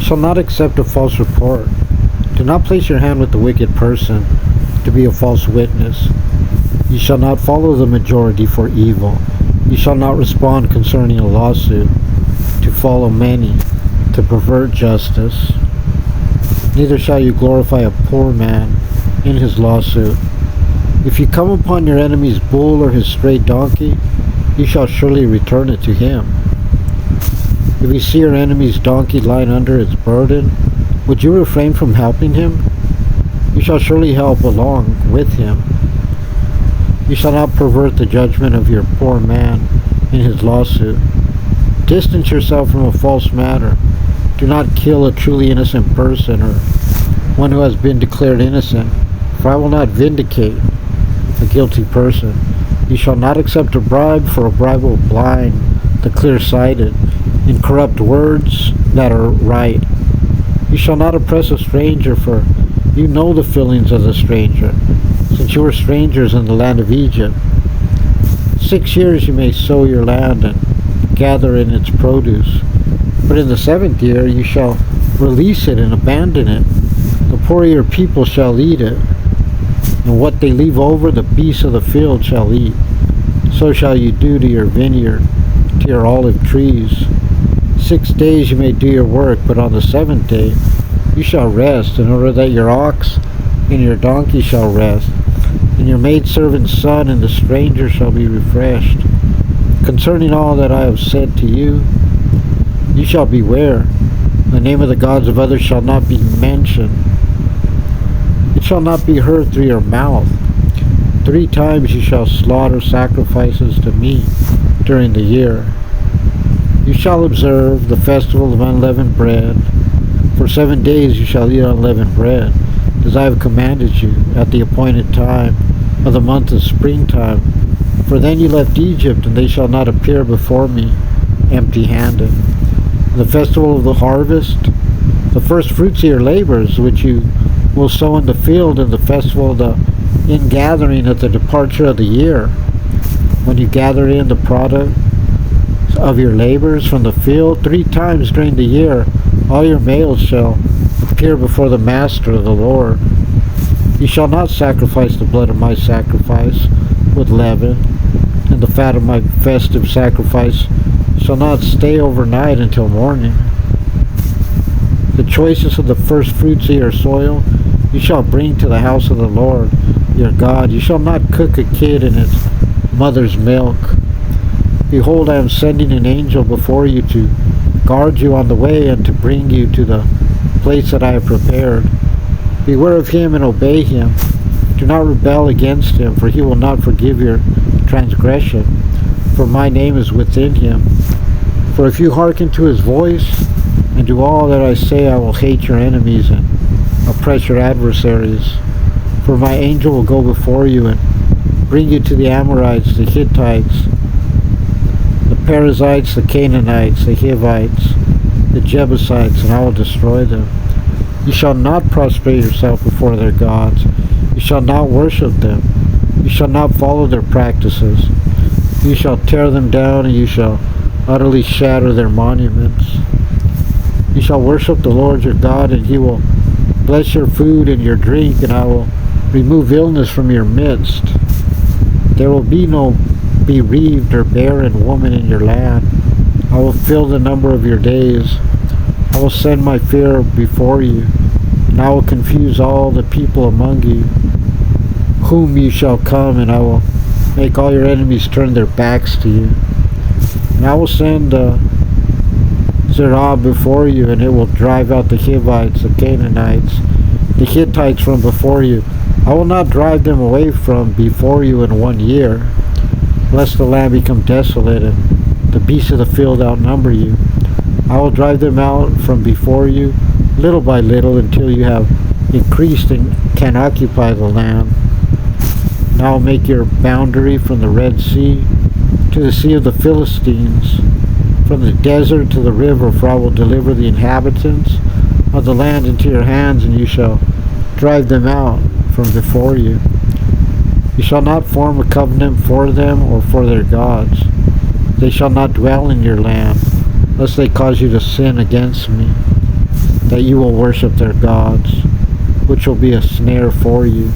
shall not accept a false report. Do not place your hand with the wicked person to be a false witness. You shall not follow the majority for evil. You shall not respond concerning a lawsuit, to follow many, to pervert justice. Neither shall you glorify a poor man in his lawsuit. If you come upon your enemy's bull or his stray donkey, you shall surely return it to him. If you see your enemy's donkey lying under its burden, would you refrain from helping him? You shall surely help along with him. You shall not pervert the judgment of your poor man in his lawsuit. Distance yourself from a false matter. Do not kill a truly innocent person or one who has been declared innocent, for I will not vindicate a guilty person. You shall not accept a bribe, for a bribe will blind the clear-sighted in corrupt words that are right. You shall not oppress a stranger, for you know the feelings of the stranger, since you were strangers in the land of Egypt. 6 years you may sow your land and gather in its produce, but in the 7th year you shall release it and abandon it. The poor of your people shall eat it, and what they leave over the beasts of the field shall eat. So shall you do to your vineyard, to your olive trees. 6 days you may do your work, but on the 7th day you shall rest, in order that your ox and your donkey shall rest, and your maidservant's son and the stranger shall be refreshed. Concerning all that I have said to you, you shall beware. The name of the gods of others shall not be mentioned. It shall not be heard through your mouth. 3 times you shall slaughter sacrifices to me during the year. You shall observe the festival of unleavened bread. For 7 days you shall eat unleavened bread, as I have commanded you, at the appointed time of the month of springtime. For then you left Egypt, and they shall not appear before me empty-handed. The festival of the harvest, the first fruits of your labors, which you will sow in the field, and the festival of the ingathering at the departure of the year, when you gather in the product of your labors from the field. 3 times during the year all your males shall appear before the master of the Lord. You shall not sacrifice the blood of my sacrifice with leaven, and the fat of my festive sacrifice shall not stay overnight until morning. The choicest of the first fruits of your soil you shall bring to the house of the Lord your God. You shall not cook a kid in its mother's milk. Behold, I am sending an angel before you to guard you on the way and to bring you to the place that I have prepared. Beware of him and obey him. Do not rebel against him, for he will not forgive your transgression, for my name is within him. For if you hearken to his voice and do all that I say, I will hate your enemies and oppress your adversaries. For my angel will go before you and bring you to the Amorites, the Hittites, the Perizzites, the Canaanites, the Hivites, the Jebusites, and I will destroy them. You shall not prostrate yourself before their gods. You shall not worship them. You shall not follow their practices. You shall tear them down, and you shall utterly shatter their monuments. You shall worship the Lord your God, and he will bless your food and your drink, and I will remove illness from your midst. There will be no bereaved or barren woman in your land. I will fill the number of your days. I will send my fear before you, and I will confuse all the people among you, whom you shall come, and I will make all your enemies turn their backs to you. And I will send Zerah before you, and it will drive out the Hivites, the Canaanites, the Hittites from before you. I will not drive them away from before you in 1 year, lest the land become desolate and the beasts of the field outnumber you. I will drive them out from before you, little by little, until you have increased and can occupy the land. And I will make your boundary from the Red Sea to the Sea of the Philistines, from the desert to the river, for I will deliver the inhabitants of the land into your hands, and you shall drive them out from before you. You shall not form a covenant for them or for their gods. They shall not dwell in your land, lest they cause you to sin against me. that you will worship their gods, which will be a snare for you.